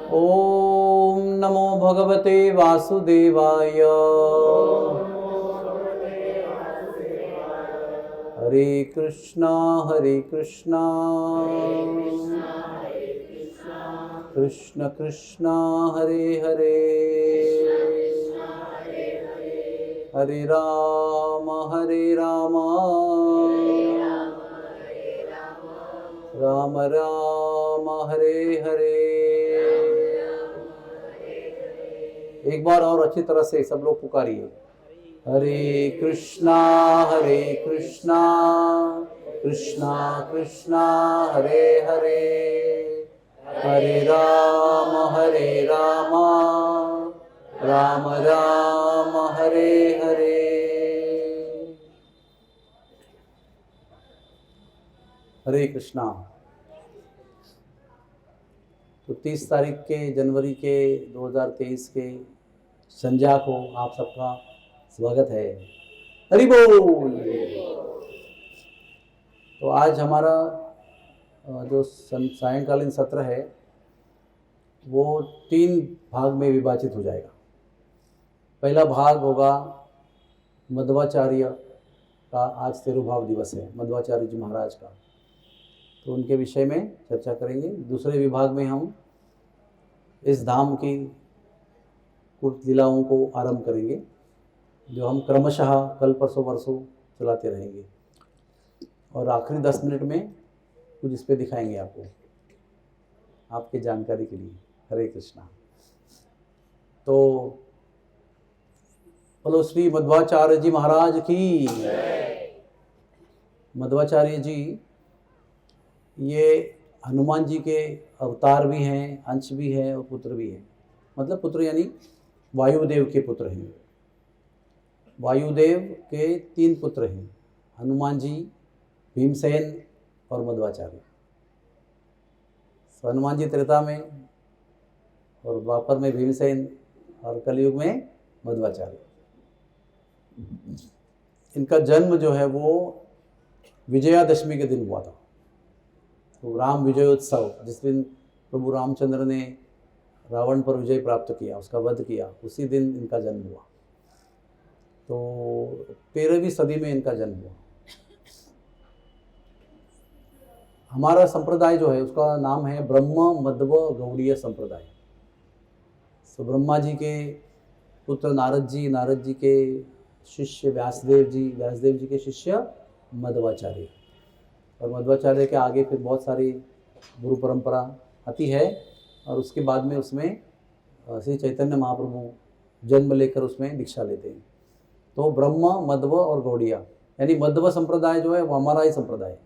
ओम नमो भगवते वासुदेवाय। हरे कृष्णा कृष्ण कृष्णा हरे हरे, हरे राम राम राम हरे हरे। एक बार और अच्छी तरह से सब लोग पुकारिए, हरे कृष्णा कृष्णा कृष्णा हरे हरे, हरे राम राम राम हरे हरे। हरे कृष्णा। तो 30 तारीख के जनवरी के 2023 के संध्या को आप सबका स्वागत है। हरि बोल। तो आज हमारा जो सायंकालीन सत्र है वो 3 भाग में विभाजित हो जाएगा। पहला भाग होगा मध्वाचार्य का, आज तिरुभाव दिवस है मध्वाचार्य जी महाराज का, तो उनके विषय में चर्चा करेंगे। दूसरे विभाग में हम इस धाम की कुछ लीलाओं को आरंभ करेंगे, जो हम क्रमशः कल परसों वर्षों चलाते रहेंगे, और आखिरी 10 मिनट में कुछ इस पे दिखाएंगे आपको, आपके जानकारी के लिए। हरे कृष्णा। तो बोलो श्री मध्वाचार्य जी महाराज की। मध्वाचार्य जी ये हनुमान जी के अवतार भी हैं, अंश भी है और पुत्र भी हैं। मतलब पुत्र यानी वायुदेव के पुत्र हैं। वायुदेव के 3 पुत्र हैं, हनुमान जी, भीमसेन और मध्वाचार्य। हनुमान जी त्रेता में और द्वापर में भीमसेन और कलयुग में मध्वाचार्य। इनका जन्म जो है वो विजयादशमी के दिन हुआ था। तो राम विजयोत्सव, जिस दिन प्रभु रामचंद्र ने रावण पर विजय प्राप्त किया, उसका वध किया, उसी दिन इनका जन्म हुआ। तो 13वीं सदी में इनका जन्म हुआ। हमारा संप्रदाय जो है उसका नाम है ब्रह्म मध्व गौड़ीय संप्रदाय। तो ब्रह्मा जी के पुत्र नारद जी के शिष्य व्यासदेव जी के शिष्य मध्वाचार्य, और मध्वाचार्य के आगे फिर बहुत सारी गुरु परंपरा आती है, और उसके बाद में उसमें श्री चैतन्य महाप्रभु जन्म लेकर उसमें दीक्षा लेते हैं। तो ब्रह्म, मध्व और गौड़िया, यानी मध्व संप्रदाय जो है वो हमारा ही संप्रदाय है,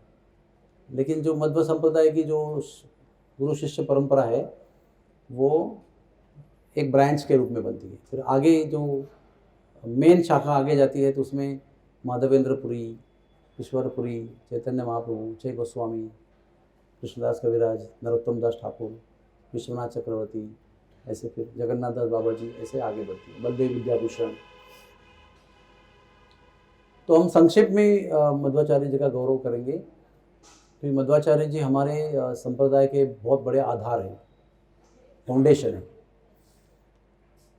लेकिन जो मध्व संप्रदाय की जो गुरु शिष्य परंपरा है वो एक ब्रांच के रूप में बनती है। फिर आगे जो मेन शाखा आगे जाती है तो उसमें माधवेंद्रपुरी, ईश्वरपुरी, चैतन्य महाप्रभु, जय गोस्वामी, कृष्णदास कविराज, नरोत्तम दास ठाकुर, विश्वनाथ चक्रवर्ती, ऐसे फिर जगन्नाथ दास बाबा जी, ऐसे आगे बढ़ती है, बलदेव विद्याभूषण। तो हम संक्षेप में मध्वाचार्य जी का गौरव करेंगे। तो मध्वाचार्य जी हमारे संप्रदाय के बहुत बड़े आधार हैं, फाउंडेशन है,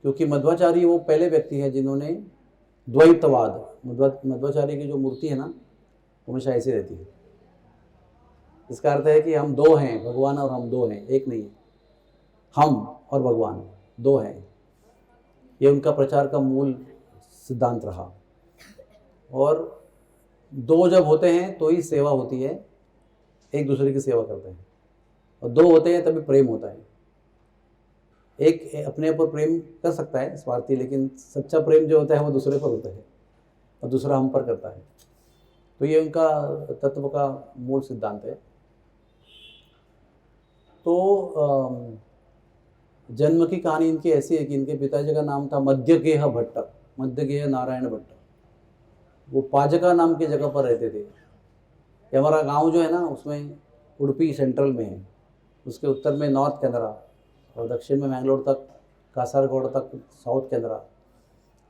क्योंकि मध्वाचार्य वो पहले व्यक्ति हैं जिन्होंने द्वैतवाद, मध्वाचार्य की जो मूर्ति है ना हमेशा ऐसी रहती है। इसका अर्थ है कि हम 2 हैं, भगवान और हम 2 हैं, एक नहीं है। हम और भगवान 2 हैं, ये उनका प्रचार का मूल सिद्धांत रहा। और 2 जब होते हैं तो ही सेवा होती है, एक दूसरे की सेवा करते हैं, और 2 होते हैं तभी प्रेम होता है। एक अपने ऊपर प्रेम कर सकता है स्वार्थी, लेकिन सच्चा प्रेम जो होता है वो दूसरे पर होता है और दूसरा हम पर करता है। तो ये उनका तत्व का मूल सिद्धांत है। तो जन्म की कहानी इनकी ऐसी है कि इनके पिताजी का नाम था मध्यगेह भट्ट, मध्यगेह नारायण भट्ट। वो पाजका नाम की जगह पर रहते थे। ये हमारा गांव जो है ना उसमें उडुपी सेंट्रल में है, उसके उत्तर में नॉर्थ कैनरा और दक्षिण में मैंगलोर तक, कासारगोड़ तक साउथ कैनरा।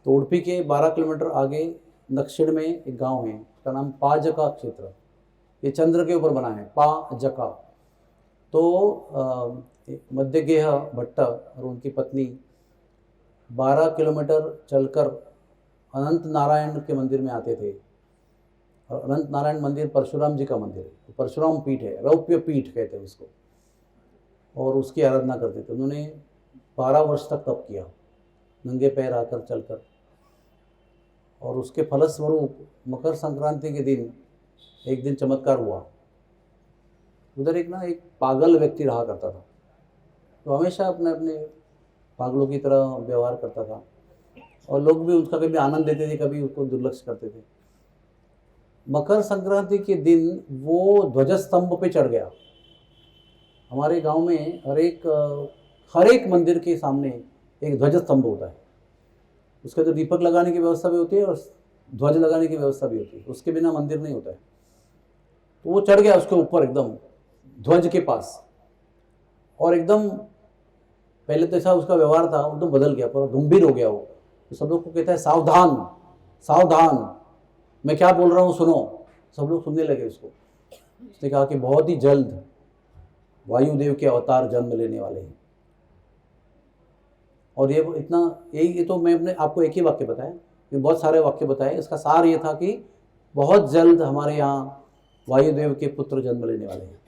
तो उडुपी के 12 किलोमीटर आगे दक्षिण में एक गांव है, उसका नाम पाजका क्षेत्र। ये चंद्र के ऊपर बना है, पाजका। तो मध्यगेह भट्ट और उनकी पत्नी 12 किलोमीटर चलकर अनंत नारायण के मंदिर में आते थे। और अनंत नारायण मंदिर परशुराम जी का मंदिर है, परशुराम पीठ है, रौप्य पीठ कहते हैं उसको, और उसकी आराधना करते थे। उन्होंने 12 वर्ष तक तप किया, नंगे पैर आकर चलकर, और उसके फलस्वरूप मकर संक्रांति के दिन एक दिन चमत्कार हुआ। उधर एक पागल व्यक्ति रहा करता था, तो हमेशा अपने अपने पागलों की तरह व्यवहार करता था, और लोग भी उसका कभी आनंद लेते थे, कभी उसको दुर्लक्ष्य करते थे। मकर संक्रांति के दिन वो ध्वजस्तंभ पे चढ़ गया। हमारे गांव में हर एक मंदिर के सामने एक ध्वजस्तंभ होता है, उसके तो दीपक लगाने की व्यवस्था भी होती है और ध्वज लगाने की व्यवस्था भी होती है, उसके बिना मंदिर नहीं होता है। तो वो चढ़ गया उसके ऊपर एकदम ध्वज के पास, और एकदम पहले तो ऐसा उसका व्यवहार था, एकदम बदल गया, पर गंभीर हो गया वो। तो सब लोग को कहता है सावधान सावधान, मैं क्या बोल रहा हूँ सुनो। सब लोग सुनने लगे उसको। उसने कहा कि बहुत ही जल्द वायुदेव के अवतार जन्म लेने वाले हैं। और ये तो मैं आपको एक ही वाक्य बताया, ये बहुत सारे वाक्य बताए। इसका सार ये था कि बहुत जल्द हमारे यहाँ वायुदेव के पुत्र जन्म लेने वाले हैं।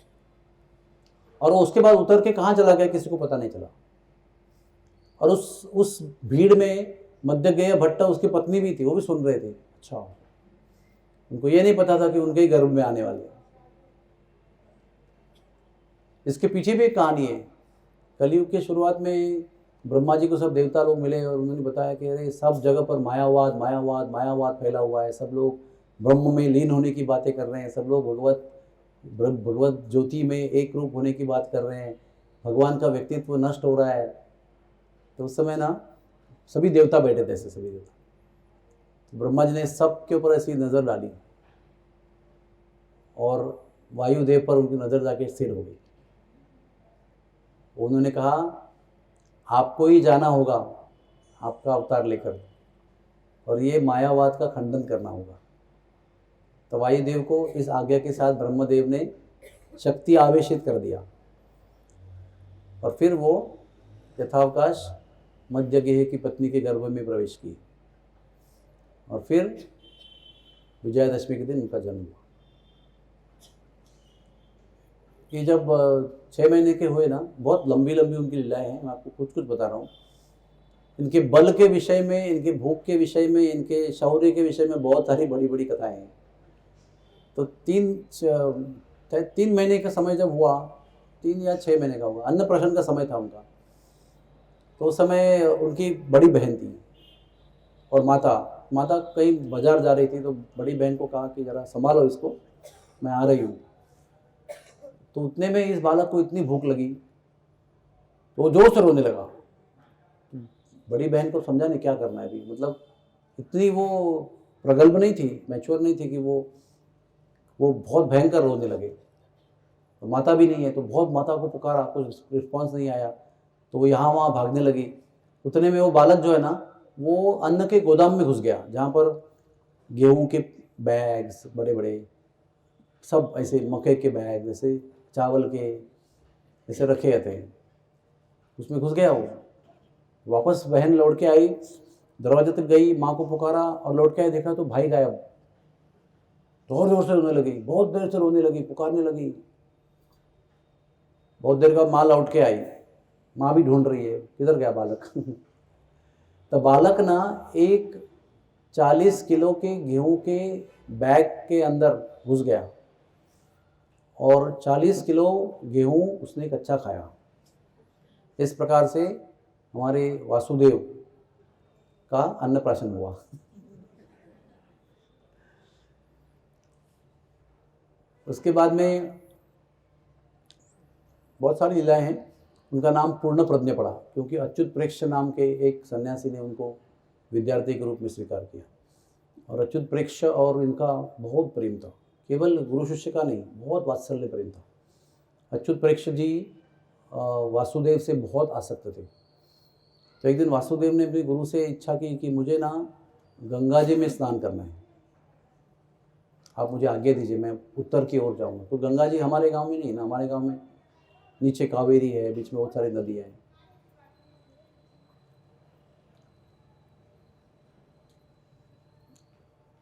और वो उसके बाद उतर के कहाँ चला गया किसी को पता नहीं चला। और उस भीड़ में मध्यगेह भट्ट उसकी पत्नी भी थी, वो भी सुन रहे थे। अच्छा, उनको ये नहीं पता था कि उनके ही गर्भ में आने वाले हैं। इसके पीछे भी एक कहानी है। कलयुग के शुरुआत में ब्रह्मा जी को सब देवता लोग मिले और उन्होंने बताया कि अरे सब जगह पर मायावाद मायावाद मायावाद फैला हुआ है, सब लोग ब्रह्म में लीन होने की बातें कर रहे हैं, सब लोग भगवत ज्योति में एक रूप होने की बात कर रहे हैं, भगवान का व्यक्तित्व नष्ट हो रहा है। तो उस समय ना सभी देवता बैठे थे, ऐसे सभी देवता। तो ब्रह्मा जी ने सब के ऊपर ऐसी नज़र डाली और वायुदेव पर उनकी नज़र जाके स्थिर हो गई। उन्होंने कहा आपको ही जाना होगा आपका अवतार लेकर, और ये मायावाद का खंडन करना होगा। तो वायुदेव को इस आज्ञा के साथ ब्रह्मदेव ने शक्ति आवेशित कर दिया, और फिर वो यथावकाश मध्यगेह की पत्नी के गर्भ में प्रवेश की, और फिर विजयादशमी के दिन उनका जन्म हुआ। ये जब 6 महीने के हुए ना, बहुत लंबी लंबी उनकी लीलाएं हैं, मैं आपको कुछ कुछ बता रहा हूँ। इनके बल के विषय में, इनके भूख के विषय में, इनके शौर्य के विषय में बहुत सारी बड़ी बड़ी कथाएं हैं। तो 3 महीने का समय जब हुआ, 3 या 6 महीने का हुआ, अन्नप्राशन का समय था उनका। तो उस समय उनकी बड़ी बहन थी और माता कहीं बाजार जा रही थी, तो बड़ी बहन को कहा कि ज़रा संभालो इसको, मैं आ रही हूँ। तो उतने में इस बालक को इतनी भूख लगी तो वो जोर से रोने लगा। बड़ी बहन को समझा नहीं क्या करना है अभी, मतलब इतनी वो प्रगल्भ नहीं थी, मैच्योर नहीं थी कि वो बहुत भयंकर रोने लगे। तो माता भी नहीं है, तो बहुत माता को पुकारा, कुछ रिस्पॉन्स नहीं आया, तो वो यहाँ वहाँ भागने लगी। उतने में वो बालक जो है ना, वो अन्न के गोदाम में घुस गया, जहाँ पर गेहूं के बैग्स बड़े बड़े, सब ऐसे मक्के के बैग, जैसे चावल के ऐसे रखे रहते हैं, उसमें घुस गया वो। वापस बहन लौट के आई, दरवाजे तक गई, माँ को पुकारा और लौट के आई, देखा तो भाई गायब। जोर जोर से रोने लगी, बहुत देर से रोने लगी, पुकारने लगी। बहुत देर बाद माँ लौट के आई, माँ भी ढूंढ रही है किधर गया बालक। तो बालक ना एक 40 किलो के गेहूं के बैग के अंदर घुस गया और 40 किलो गेहूं उसने कच्चा खाया। इस प्रकार से हमारे वासुदेव का अन्नप्राशन हुआ। उसके बाद में बहुत सारी लीलाएं हैं। उनका नाम पूर्ण प्रज्ञ पड़ा क्योंकि अच्युत प्रेक्ष नाम के एक सन्यासी ने उनको विद्यार्थी के रूप में स्वीकार किया। और अच्युत प्रेक्ष और इनका बहुत प्रेम था, केवल गुरु शिष्य का नहीं, बहुत वात्सल्य प्रेम था। अच्युत प्रेक्ष जी वासुदेव से बहुत आसक्त थे। तो एक दिन वासुदेव ने अपने गुरु से इच्छा की कि मुझे ना गंगा जी में स्नान करना है, आप मुझे आज्ञा दीजिए, मैं उत्तर की ओर जाऊँगा। तो गंगा जी हमारे गांव में नहीं ना, हमारे गांव में नीचे कावेरी है, बीच में बहुत सारी नदियाँ हैं।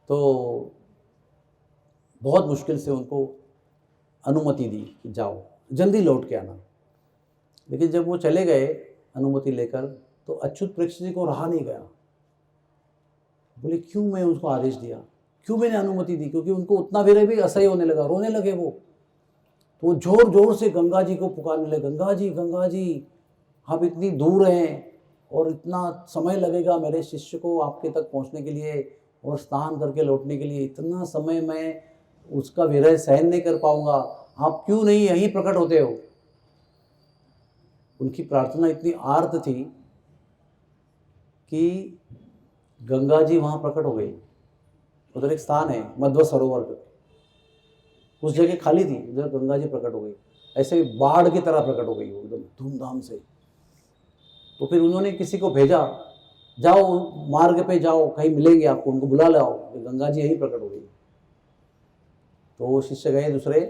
तो बहुत मुश्किल से उनको अनुमति दी कि जाओ, जल्दी लौट के आना। लेकिन जब वो चले गए अनुमति लेकर, तो अच्युत प्रेक्षित जी को रहा नहीं गया। बोले क्यों मैं उसको आदेश दिया, क्यों मैंने अनुमति दी? क्योंकि उनको उतना भी असह्य होने लगा, रोने लगे वो। तो जोर जोर से गंगा जी को पुकारने लगे, गंगा जी आप इतनी दूर हैं और इतना समय लगेगा मेरे शिष्य को आपके तक पहुंचने के लिए और स्नान करके लौटने के लिए, इतना समय मैं उसका विरह सहन नहीं कर पाऊंगा, आप क्यों नहीं यहीं प्रकट होते हो? उनकी प्रार्थना इतनी आर्त थी कि गंगा जी वहाँ प्रकट हो गई। उधर एक स्थान है मध्व सरोवर, उस जगह खाली थी, उधर गंगा जी प्रकट हो गई। ऐसे बाढ़ की तरह प्रकट हो गई वो, एकदम धूमधाम से। तो फिर उन्होंने किसी को भेजा, जाओ मार्ग पे जाओ, कहीं मिलेंगे आपको, उनको बुला लाओ, गंगा जी यहीं प्रकट हो गई। तो वो शिष्य गए दूसरे,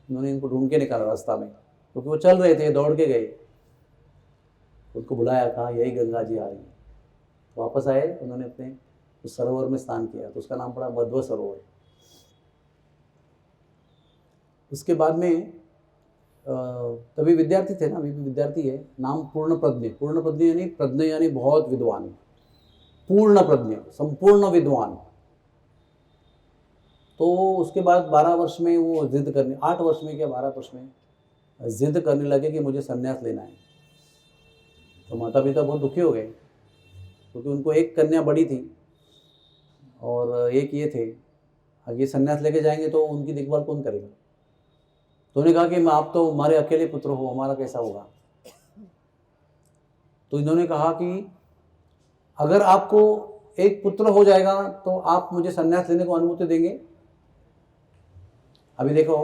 उन्होंने इनको ढूंढ के निकाला रास्ता में, क्योंकि वो चल रहे थे, दौड़ के गए। उनको बुलाया, कहा यही गंगा जी आ रही है। वापस आए, उन्होंने अपने उस सरोवर में स्नान किया, तो उसका नाम पड़ा मध्व सरोवर। उसके बाद में तभी विद्यार्थी थे ना, अभी भी विद्यार्थी है, नाम पूर्णप्रज्ञ। पूर्णप्रज्ञ यानी प्रज्ञ यानी बहुत विद्वान, पूर्णप्रज्ञ संपूर्ण विद्वान। तो उसके बाद 12 वर्ष में वो जिद करने, 8 वर्ष में क्या 12 वर्ष में जिद करने लगे कि मुझे संन्यास लेना है। तो माता पिता बहुत दुखी हो गए, क्योंकि उनको एक कन्या बड़ी थी और एक ये थे। आगे संन्यास लेके जाएंगे तो उनकी देखभाल कौन करेगा? तो उन्होंने कहा कि आप तो हमारे अकेले पुत्र हो, हमारा कैसा होगा? तो इन्होंने कहा कि अगर आपको एक पुत्र हो जाएगा तो आप मुझे संन्यास लेने को अनुमति देंगे? अभी देखो,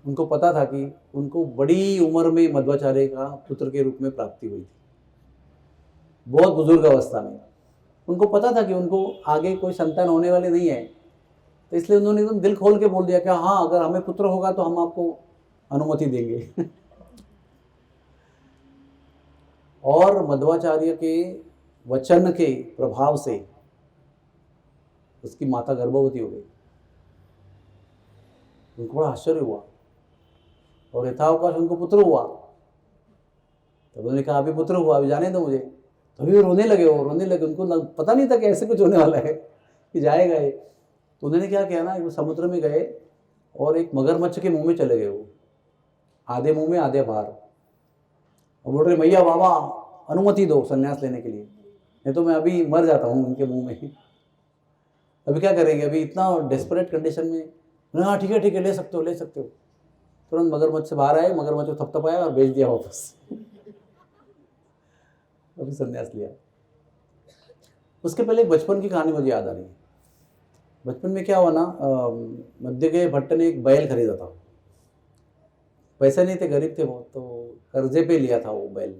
उनको पता था कि उनको बड़ी उम्र में मध्वाचार्य का पुत्र के रूप में प्राप्ति हुई थी, बहुत बुजुर्ग अवस्था में। उनको पता था कि उनको आगे कोई संतान होने वाली नहीं है, तो इसलिए उन्होंने एकदम दिल खोल के बोल दिया कि हाँ, अगर हमें पुत्र होगा तो हम आपको अनुमति देंगे। और मध्वाचार्य के वचन के प्रभाव से उसकी माता गर्भवती हो गई। उनको बड़ा आश्चर्य हुआ और यथावकाश उनको पुत्र हुआ। तो उन्होंने कहा अभी पुत्र हुआ, अभी जाने दो मुझे। तो अभी रोने लगे, उनको पता नहीं था कि ऐसे कुछ होने वाला है कि जाएगा ये। तो उन्होंने क्या किया ना, वो समुद्र में गए और एक मगरमच्छ के मुंह में चले गए, वो आधे मुंह में आधे बाहर, और बोल रहे मैया बाबा अनुमति दो संन्यास लेने के लिए, नहीं तो मैं अभी मर जाता हूँ उनके मुंह में। अभी क्या करेंगे, अभी इतना डेस्परेट कंडीशन में। हाँ ठीक है ले सकते हो। तुरंत मगरमच्छ से बाहर आए, मगरमच्छ को थपथपाया और भेज दिया वापस। अभी संन्यास लिया। उसके पहले एक बचपन की कहानी मुझे याद आ रही है। बचपन में क्या हुआ ना, मध्य के भट्ट ने एक बैल खरीदा था। पैसे नहीं थे, गरीब थे वो, तो कर्जे पे लिया था वो बैल।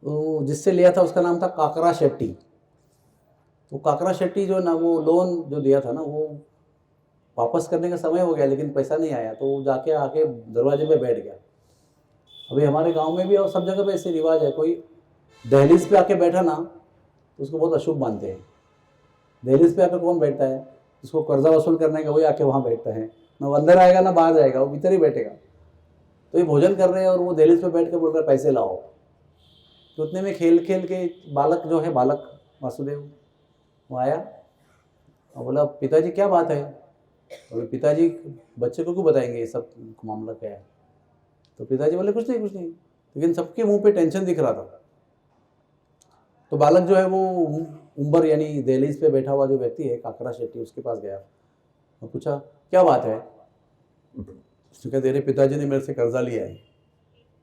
तो जिससे लिया था उसका नाम था काकरा शेट्टी। तो काकरा शेट्टी जो ना, वो लोन जो दिया था ना, वो वापस करने का समय हो गया लेकिन पैसा नहीं आया। तो वो जाके आके दरवाजे पे बैठ गया। अभी हमारे गांव में भी और सब जगह पे ऐसे रिवाज है, कोई दहलीज पे आके बैठा ना तो उसको बहुत अशुभ मानते हैं। दहलीज पे आकर कौन बैठता है? जिसको कर्जा वसूल करने का, वही आके वहाँ बैठता है। ना वो अंदर आएगा ना बाहर जाएगा, वो भीतर ही बैठेगा। तो ये भोजन कर रहे हैं और वो दहलीज पे बैठ कर बोल रहे पैसे लाओ। तो उतने में खेल खेल के बालक जो है, बालक वासुदेव, वो आया और बोला पिताजी क्या बात है? तो पिताजी बच्चे को क्यों बताएंगे ये सब मामला क्या है? तो पिताजी बोले कुछ नहीं, लेकिन सबके मुंह पे टेंशन दिख रहा था। तो बालक जो है वो उम्बर यानी दहलीज पे बैठा हुआ जो व्यक्ति है काकरा शेट्टी, उसके पास गया और पूछा क्या बात है? उसने कहा तेरे पिताजी ने मेरे से कर्जा लिया है,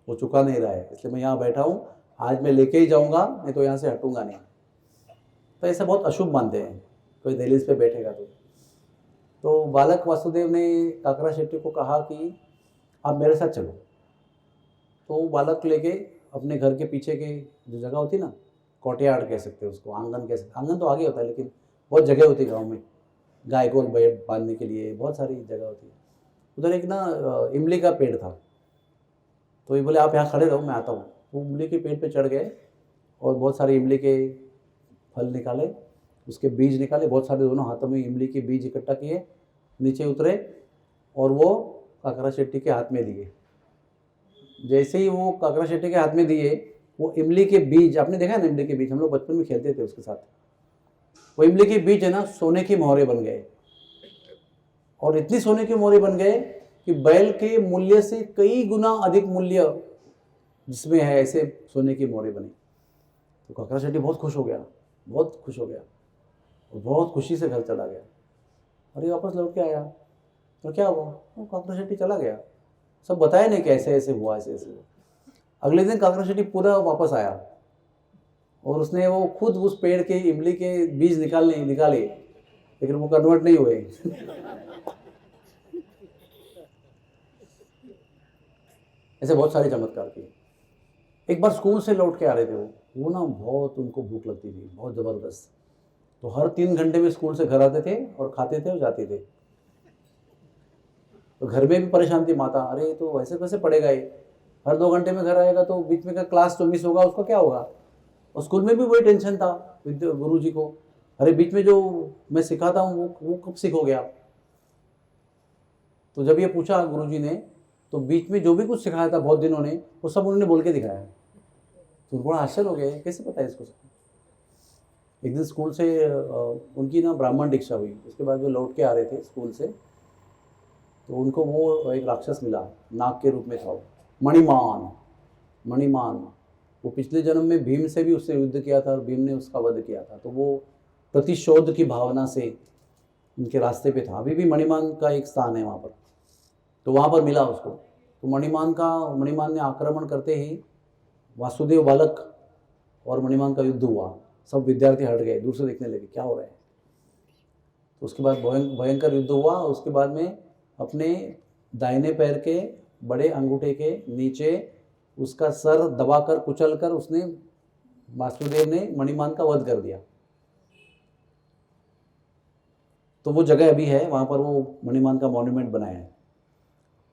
वो चुका नहीं रहा है, इसलिए मैं यहाँ बैठा हूँ, आज मैं लेके ही जाऊँगा, नहीं तो यहाँ से हटूंगा नहीं। तो ऐसा बहुत अशुभ मानते हैं कोई दहलीज पे बैठेगा तो बालक वासुदेव ने काकरा शेट्टी को कहा कि आप मेरे साथ चलो। तो वो बालक लेके अपने घर के पीछे के जो जगह होती ना, कोर्टयार्ड कह सकते हैं उसको, आंगन कह सकते, आंगन तो आगे होता है लेकिन बहुत जगह होती है गाँव में, गाय को बांधने के लिए बहुत सारी जगह होती है। उधर एक ना इमली का पेड़ था। तो ये बोले आप यहाँ खड़े रहो, मैं आता हूँ। वो इमली के पेड़ पे चढ़ गए और बहुत सारे इमली के फल निकाले, उसके बीज निकाले, बहुत सारे दोनों हाथों में इमली के बीज इकट्ठा किए, नीचे उतरे और वो काकरा शेट्टी के हाथ में दिए। जैसे ही वो काकरा शेट्टी के हाथ में दिए, वो इमली के बीज, आपने देखा ना इमली के बीज, हम लोग बचपन में खेलते थे उसके साथ, वो इमली के बीज है ना सोने की मोहरे बन गए। और इतनी सोने के मोहरे बन गए कि बैल के मूल्य से कई गुना अधिक मूल्य जिसमें है, ऐसे सोने की मोहरे बनी। तो काकरा शेट्टी बहुत खुश हो गया, बहुत खुश हो गया, और बहुत खुशी से घर चला गया। और ये वापस लौट के आया, तो क्या हुआ? वो काकरा शेट्टी चला गया, सब बताया नहीं कि ऐसे ऐसे हुआ, ऐसे ऐसे हुआ। अगले दिन काकरा शेट्टी पूरा वापस आया और उसने वो खुद उस पेड़ के इमली के बीज निकाले, लेकिन वो कन्वर्ट नहीं हुए। ऐसे बहुत सारे चमत्कार किए। एक बार स्कूल से लौट के आ रहे थे वो ना बहुत उनको भूख लगती थी, बहुत ज़बरदस्त। तो हर 3 घंटे में स्कूल से घर आते थे और खाते थे और जाते थे। तो घर में भी परेशान थी माता, अरे तो वैसे कैसे पढ़ेगा ये, हर 2 घंटे में घर आएगा तो बीच में का क्लास जो मिस होगा उसका क्या होगा। और स्कूल में भी वही टेंशन था गुरु जी को, अरे बीच में जो मैं सिखाता हूँ वो कब सीख हो गया। तो जब ये पूछा गुरु जी ने, तो बीच में जो भी कुछ सिखाया था बहुत दिनों ने, वो सब उन्होंने बोल के दिखाया। तो बड़ा आश्चर्य हो गया, कैसे पता है इसको। एक दिन स्कूल से उनकी ना ब्राह्मण दीक्षा हुई, उसके बाद वो लौट के आ रहे थे स्कूल से, तो उनको वो एक राक्षस मिला, नाग के रूप में था वो, मणिमान। वो पिछले जन्म में भीम से भी उससे युद्ध किया था और भीम ने उसका वध किया था। तो वो प्रतिशोध की भावना से उनके रास्ते पे था। अभी भी मणिमान का एक स्थान है वहाँ पर, तो वहाँ पर मिला उसको। तो मणिमान ने आक्रमण करते ही वासुदेव बालक और मणिमान का युद्ध हुआ। सब विद्यार्थी हट गए, दूर से देखने लगे क्या हो रहा है। तो उसके बाद भयंकर युद्ध हुआ। उसके बाद में अपने दाहिने पैर के बड़े अंगूठे के नीचे उसका सर दबाकर कुचलकर उसने, वासुदेव ने मणिमान का वध कर दिया। तो वो जगह अभी है, वहाँ पर वो मणिमान का मॉन्यूमेंट बनाया है।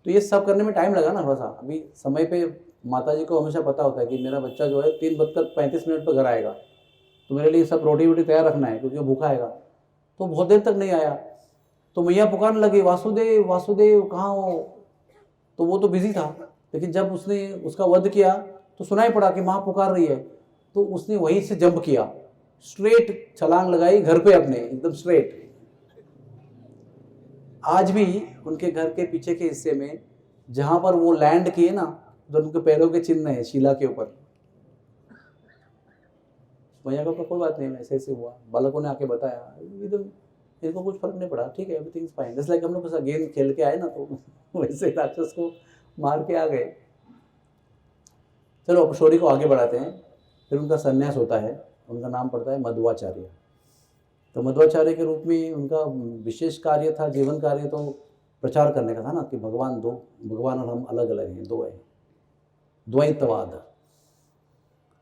तो ये सब करने में टाइम लगा ना थोड़ा सा। अभी समय पे माताजी को हमेशा पता होता है कि मेरा बच्चा जो है 3:35 पर घर आएगा, तो मेरे लिए सब रोटी वोटी तैयार रखना है क्योंकि वो भूखा आएगा। तो बहुत देर तक नहीं आया, तो मैया पुकारने लगी, वासुदेव वासुदेव कहाँ हो। तो वो तो बिजी था, लेकिन जब उसने उसका वध किया तो सुनाई पड़ा कि माँ पुकार रही है। तो उसने वहीं से जंप किया, स्ट्रेट छलांग लगाई घर पे अपने, एकदम स्ट्रेट। आज भी उनके घर के पीछे के हिस्से में जहां पर वो लैंड किए ना, जो उनके पैरों के चिन्ह है शिला के ऊपर। भैया का कोई बात नहीं, ऐसे ऐसे हुआ, बालकों ने आके बताया, एकदम इनको कुछ फर्क नहीं पड़ा, ठीक है everything is fine. Just like हम लोग गेम खेल के आए ना, तो वैसे राक्षस को मार के आ गए। चलो अब स्टोरी को आगे बढ़ाते हैं। फिर उनका संन्यास होता है, उनका नाम पड़ता है मध्वाचार्य। तो मध्वाचार्य के रूप में उनका विशेष कार्य था, जीवन कार्य तो प्रचार करने का था ना, कि भगवान और हम अलग अलग हैं, दो हैं, द्वैतवाद।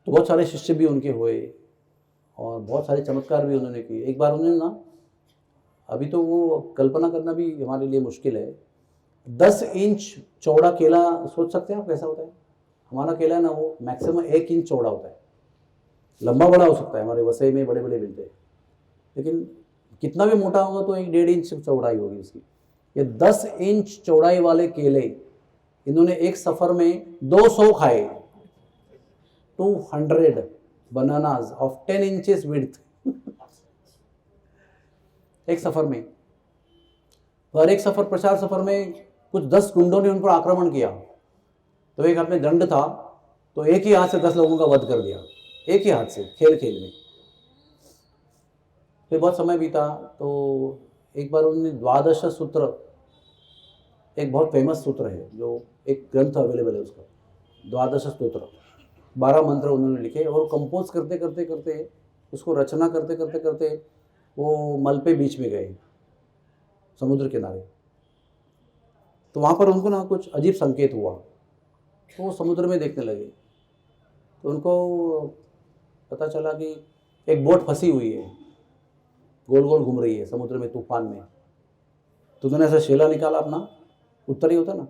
तो बहुत सारे शिष्य भी उनके हुए और बहुत सारे चमत्कार भी उन्होंने किए। एक बार उन्होंने ना, अभी तो वो कल्पना करना भी हमारे लिए मुश्किल है, 10 इंच चौड़ा केला, सोच सकते हैं आप कैसा होता है। हमारा केला है ना, वो मैक्सिमम 1 इंच चौड़ा होता है, लंबा बड़ा हो सकता है, हमारे वसई में बड़े बड़े मिलते हैं, लेकिन कितना भी मोटा होगा तो 1-1.5 इंच चौड़ाई होगी उसकी। ये 10 इंच चौड़ाई वाले केले इन्होंने एक सफर में 200 खाए, 200 बनानास ऑफ 10 इंचेस विड्थ एक सफर में। और एक सफर, प्रचार सफर में कुछ 10 गुंडों ने उन पर आक्रमण किया। तो एक हाथ में दंड था, तो एक ही हाथ से 10 लोगों का वध कर दिया, एक ही हाथ से, खेल खेल में। फिर बहुत समय बीता, तो एक बार उन्होंने 12 सूत्र, एक बहुत फेमस सूत्र है, जो एक ग्रंथ अवेलेबल है उसका, 12 स्तोत्र, 12 मंत्र उन्होंने लिखे। और कंपोज करते करते करते, उसको रचना करते करते करते वो मलपे बीच में गए, समुद्र किनारे। तो वहाँ पर उनको ना कुछ अजीब संकेत हुआ, तो वो समुद्र में देखने लगे। तो उनको पता चला कि एक बोट फंसी हुई है, गोल गोल घूम रही है समुद्र में, तूफान में। तो उन्होंने ऐसा शेला निकाला अपना, उत्तर ही होता ना,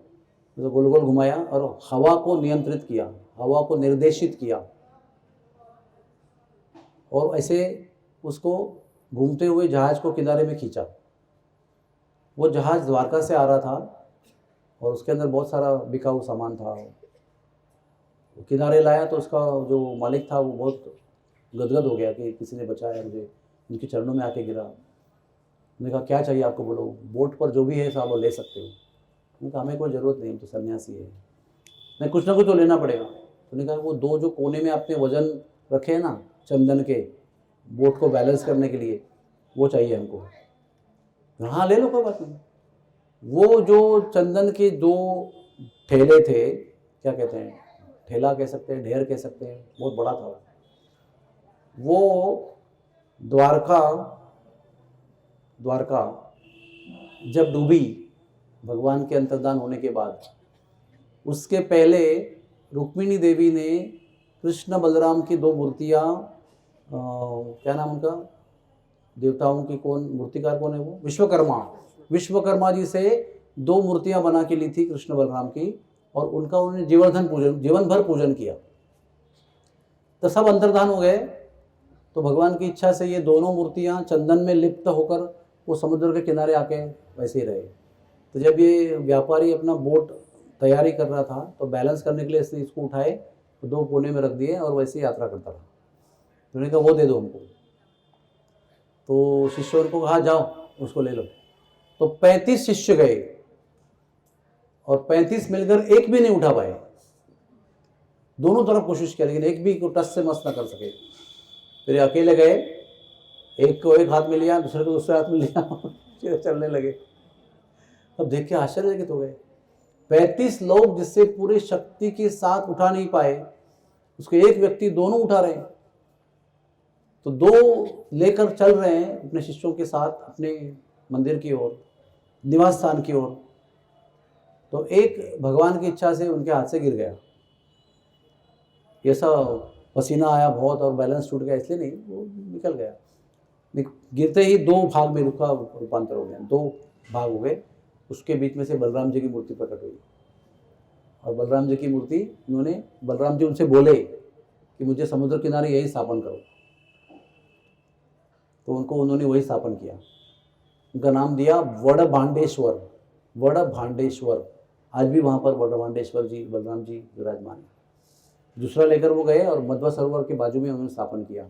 तो गोल गोल घुमाया और हवा को नियंत्रित किया, हवा को निर्देशित किया और ऐसे उसको घूमते हुए जहाज को किनारे में खींचा। वो जहाज द्वारका से आ रहा था और उसके अंदर बहुत सारा बिकाऊ सामान था। किनारे लाया तो उसका जो मालिक था वो बहुत गदगद हो गया कि किसी ने बचाया मुझे, उनके चरणों में आके गिरा। मैंने कहा क्या चाहिए आपको, बोलो, बोट पर जो भी है साहब वो ले सकते हो। मैंने कहा हमें कोई ज़रूरत नहीं, हम तो सन्यासी है, नहीं कुछ ना कुछ तो लेना पड़ेगा। तो उन्होंने कहा वो दो जो कोने में आपने वजन रखे हैं ना चंदन के, बोट को बैलेंस करने के लिए, वो चाहिए हमको। हाँ ले लो, कोई बात नहीं। वो जो चंदन के दो ठेले थे, क्या कहते हैं, ठेला कह सकते हैं, ढेर कह सकते हैं, बहुत बड़ा था वो। द्वारका जब डूबी भगवान के अंतर्धान होने के बाद, उसके पहले रुक्मिणी देवी ने कृष्ण बलराम की दो मूर्तियाँ, क्या नाम उनका, देवताओं की कौन, मूर्तिकार कौन है वो, विश्वकर्मा जी से दो मूर्तियां बना के ली थी कृष्ण बलराम की, और उनका उन्होंने जीवन भर पूजन किया। तो सब अंतर्धान हो गए। तो भगवान की इच्छा से ये दोनों मूर्तियां चंदन में लिप्त होकर वो समुद्र के किनारे आके वैसे ही रहे। तो जब ये व्यापारी अपना बोट तैयारी कर रहा था तो बैलेंस करने के लिए इसने इसको उठाए, तो दो कोने में रख दिए और वैसे ही यात्रा करता रहा। तो उन्होंने कहा वो दे दो हमको। तो शिष्यों को कहा जाओ उसको ले लो। तो 35 शिष्य गए और 35 मिलकर एक भी नहीं उठा पाए। दोनों तरफ कोशिश किया लेकिन एक भी को टस से मस ना कर सके। फिर अकेले गए, एक को एक हाथ में लिया, दूसरे को दूसरे हाथ में लिया, फिर चलने लगे। अब देख के आश्चर्यचकित हो गए, 35 लोग जिससे पूरे शक्ति के साथ उठा नहीं पाए, उसको एक व्यक्ति दोनों उठा रहे हैं। तो दो लेकर चल रहे हैं अपने शिष्यों के साथ अपने मंदिर की ओर, निवास स्थान की ओर। तो एक भगवान की इच्छा से उनके हाथ से गिर गया। ऐसा पसीना आया बहुत और बैलेंस टूट गया, इसलिए नहीं, वो निकल गया। गिरते ही दो भाग में उसका रूपांतर हो गया, दो भाग हो गए। उसके बीच में से बलराम जी की मूर्ति प्रकट हुई और बलराम जी की मूर्ति, उन्होंने, बलराम जी उनसे बोले कि मुझे समुद्र किनारे यही स्थापन करो। तो उन्होंने वही स्थापन किया। उनका नाम दिया वड़भांडेश्वर। वड़भांडेश्वर, आज भी वहाँ पर वड़भांडेश्वर जी, बलराम जी विराजमान है। दूसरा लेकर वो गए और मध्वा सरोवर के बाजू में उन्होंने स्थापन किया।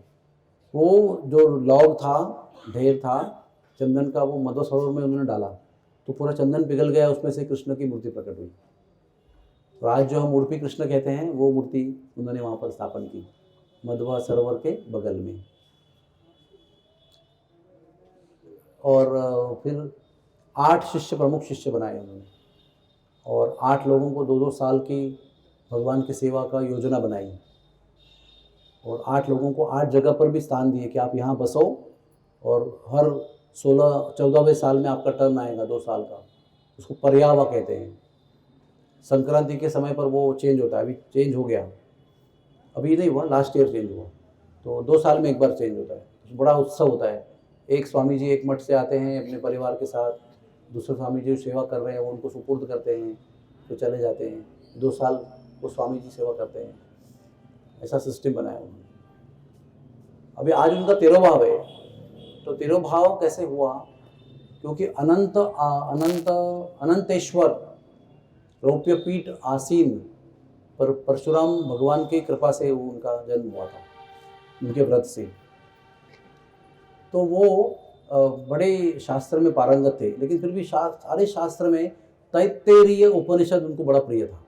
वो जो लॉग था, ढेर था चंदन का, वो मध्वा सरोवर में उन्होंने डाला तो पूरा चंदन पिघल गया, उसमें से कृष्ण की मूर्ति प्रकट हुई। तो आज जो हम उड़पी कृष्ण कहते हैं वो मूर्ति उन्होंने वहाँ पर स्थापन की, मध्वा सरोवर के बगल में। और फिर 8 शिष्य, प्रमुख शिष्य बनाए उन्होंने, और 8 लोगों को 2-2 साल की भगवान की सेवा का योजना बनाई, और 8 लोगों को 8 जगह पर भी स्थान दिए कि आप यहाँ बसो, और हर 16-14वें साल में आपका टर्न आएगा 2 साल का, उसको पर्यावा कहते हैं। संक्रांति के समय पर वो चेंज होता है, अभी चेंज हो गया, अभी नहीं हुआ, लास्ट ईयर चेंज हुआ। तो 2 साल में एक बार चेंज होता है, बड़ा उत्सव होता है। एक स्वामी जी एक मठ से आते हैं अपने परिवार के साथ, दूसरे स्वामी जी सेवा कर रहे हैं, वो उनको सुपुर्द करते हैं, तो चले जाते हैं। 2 साल वो स्वामी जी सेवा करते हैं, ऐसा सिस्टम बनाया उन्होंने। अभी आज उनका 13वां भाव है। तो 13वां भाव कैसे हुआ? क्योंकि अनंतेश्वर रौप्य पीठ आसीन पर परशुराम भगवान की कृपा से उनका जन्म हुआ था, उनके व्रत से। तो वो बड़े शास्त्र में पारंगत थे, लेकिन फिर भी सारे शास्त्र में तैत्तिरीय उपनिषद उनको बड़ा प्रिय था,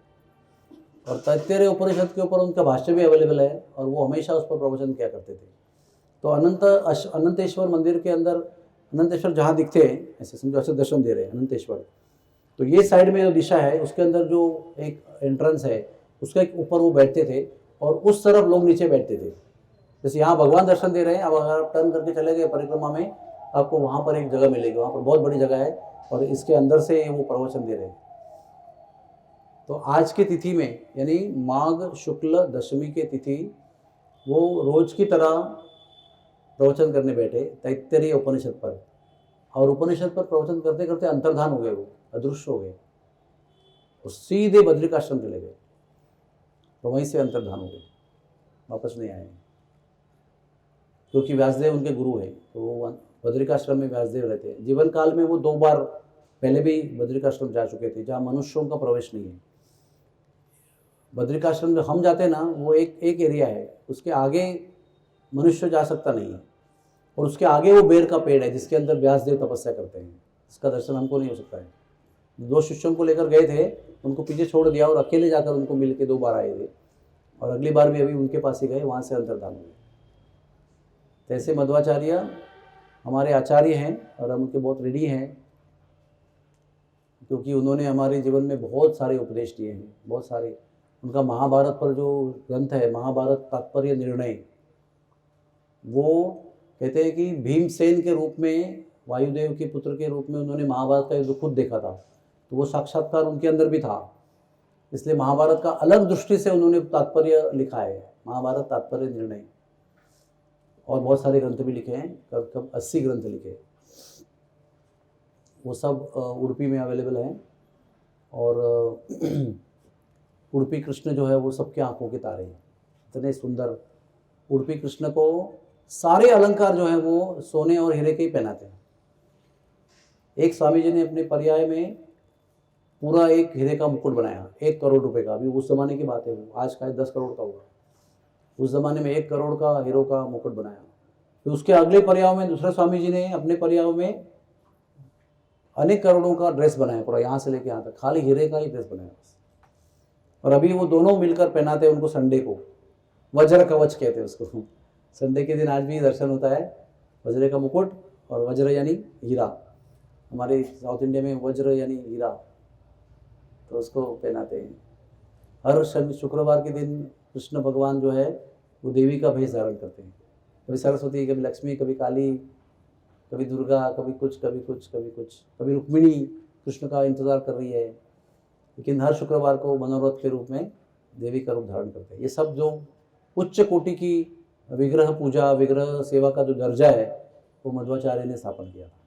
और तैत्तिरीय उपनिषद के ऊपर उनका भाष्य भी अवेलेबल है, और वो हमेशा उस पर प्रवचन किया करते थे। तो अनंतेश्वर मंदिर के अंदर, अनंतेश्वर जहाँ दिखते हैं, ऐसे समझो, ऐसे दर्शन दे रहे हैं अनंतेश्वर, तो ये साइड में जो दिशा है उसके अंदर जो एक एंट्रेंस है उसके एक ऊपर वो बैठते थे, और उस तरफ लोग नीचे बैठते थे। जैसे यहाँ भगवान दर्शन दे रहे हैं, अब अगर आप टर्न करके चले गए परिक्रमा में, आपको वहाँ पर एक जगह मिलेगी, वहाँ पर बहुत बड़ी जगह है, और इसके अंदर से वो प्रवचन दे रहे हैं। तो आज की तिथि में, यानी माघ शुक्ल दशमी के तिथि, वो रोज की तरह प्रवचन करने बैठे तैत्तिरीय उपनिषद पर, और उपनिषद पर प्रवचन करते करते अंतर्धान हो गए, वो अदृश्य हो गए। वो सीधे बद्रिकाश्रम चले गए, तो वहीं से अंतर्धान हो गए, वापस नहीं आए, क्योंकि व्यासदेव उनके गुरु हैं। तो वो बद्रिकाश्रम में व्यासदेव रहते हैं। जीवन काल में वो 2 बार पहले भी बद्रिकाश्रम जा चुके थे, जहाँ मनुष्यों का प्रवेश नहीं है। बद्रिकाश्रम जो हम जाते हैं ना, वो एक एरिया है, उसके आगे मनुष्य जा सकता नहीं है, और उसके आगे वो बेर का पेड़ है जिसके अंदर व्यासदेव तपस्या करते हैं। इसका दर्शन हमको नहीं हो सकता है। 2 शिष्यों को लेकर गए थे, उनको पीछे छोड़ दिया और अकेले जाकर उनको मिल के 2 बार आए थे, और अगली बार भी अभी उनके पास ही गए, वहाँ से अंतर्धान हुए। तो ऐसे मध्वाचार्य हमारे आचार्य हैं और हम उनके बहुत ऋणी हैं, क्योंकि उन्होंने हमारे जीवन में बहुत सारे उपदेश दिए हैं, बहुत सारे। उनका महाभारत पर जो ग्रंथ है, महाभारत तात्पर्य निर्णय, वो कहते हैं कि भीमसेन के रूप में, वायुदेव के पुत्र के रूप में उन्होंने महाभारत का युद्ध खुद देखा था, तो वो साक्षात्कार उनके अंदर भी था। इसलिए महाभारत का अलग दृष्टि से उन्होंने तात्पर्य लिखा है, महाभारत तात्पर्य निर्णय, और बहुत सारे ग्रंथ भी लिखे हैं, कब 80 ग्रंथ लिखे। वो सब उडुपी में अवेलेबल हैं। और उडुपी कृष्ण जो है वो सबके आंखों के तारे हैं, इतने सुंदर। उडुपी कृष्ण को सारे अलंकार जो है वो सोने और हीरे के ही पहनाते हैं। एक स्वामी जी ने अपने पर्याय में पूरा एक हीरे का मुकुट बनाया, 1 करोड़ रुपए का। अभी उस जमाने की बात है, वो आज का 10 करोड़ का हुआ। उस जमाने में 1 करोड़ का हीरो का मुकुट बनाया। फिर उसके अगले पर्याय में दूसरे स्वामी जी ने अपने पर्याय में अनेक करोड़ों का ड्रेस बनाया, पूरा यहाँ से लेके यहाँ तक खाली हीरे का ही ड्रेस बनाया बस। और अभी वो दोनों मिलकर पहनाते हैं उनको संडे को, वज्र कवच कहते हैं उसको। संडे के दिन आज भी दर्शन होता है, वज्र का मुकुट, और वज्र यानी हीरा। हमारे साउथ इंडिया में वज्र यानी हीरा, तो उसको पहनाते हैं। हर शुक्रवार के दिन कृष्ण भगवान जो है वो देवी का भेष धारण करते हैं, कभी सरस्वती, कभी लक्ष्मी, कभी काली, कभी दुर्गा, कभी कुछ कभी कुछ कभी कुछ, कभी रुक्मिणी कृष्ण का इंतजार कर रही है, लेकिन हर शुक्रवार को मनोरथ के रूप में देवी का रूप धारण करते हैं। ये सब जो उच्च कोटि की विग्रह पूजा, विग्रह सेवा का जो दर्जा है, वो मध्वाचार्य ने स्थापन किया था।